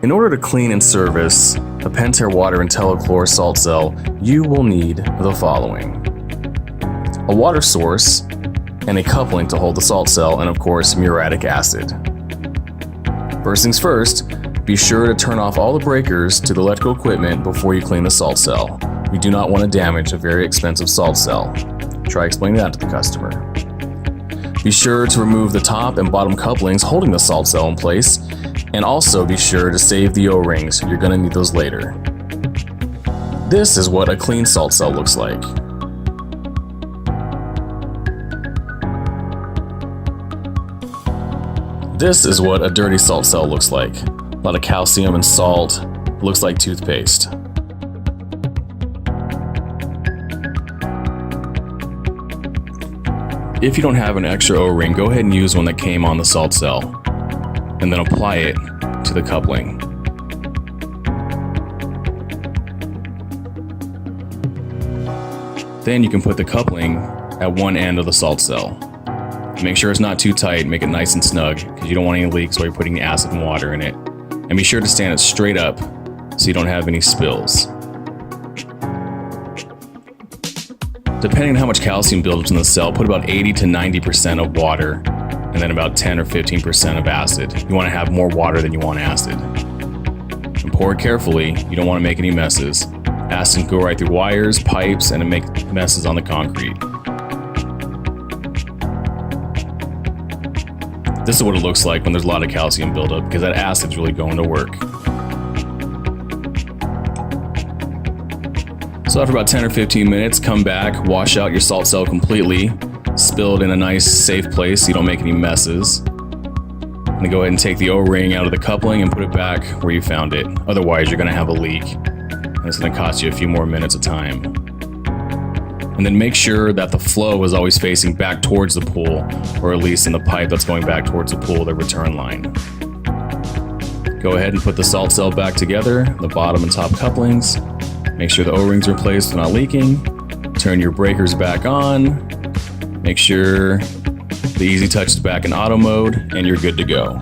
In order to clean and service a pentair water Intellichlor salt cell, you will need the following: a water source and a coupling to hold the salt cell, and of course muriatic acid. First things first, be sure to turn off all the breakers to the electrical equipment before you clean the salt cell. You do not want to damage a very expensive salt cell. Try explaining that to the customer. Be sure to remove the top and bottom couplings holding the salt cell in place, and also be sure to save the O-rings. You're going to need those later. This is what a clean salt cell looks like. This is what a dirty salt cell looks like. A lot of calcium and salt. Looks like toothpaste. If you don't have an extra O-ring, go ahead and use one that came on the salt cell, and then apply it to the coupling. Then you can put the coupling at one end of the salt cell. Make sure it's not too tight, make it nice and snug, because you don't want any leaks while you're putting the acid and water in it. And be sure to stand it straight up so you don't have any spills. Depending on how much calcium buildups in the cell, put about 80 to 90% of water and then about 10 or 15% of acid. You want to have more water than you want acid. And pour it carefully, you don't want to make any messes. Acid can go right through wires, pipes, and make messes on the concrete. This is what it looks like when there's a lot of calcium buildup, because that acid's really going to work. So after about 10 or 15 minutes, come back, wash out your salt cell completely, spill it in a nice safe place so you don't make any messes. And then go ahead and take the O-ring out of the coupling and put it back where you found it. Otherwise, you're going to have a leak, and it's going to cost you a few more minutes of time. And then make sure that the flow is always facing back towards the pool, or at least in the pipe that's going back towards the pool, the return line. Go ahead and put the salt cell back together, the bottom and top couplings. Make sure the O-rings are placed so they're not leaking. Turn your breakers back on. Make sure the Easy Touch is back in auto mode, and you're good to go.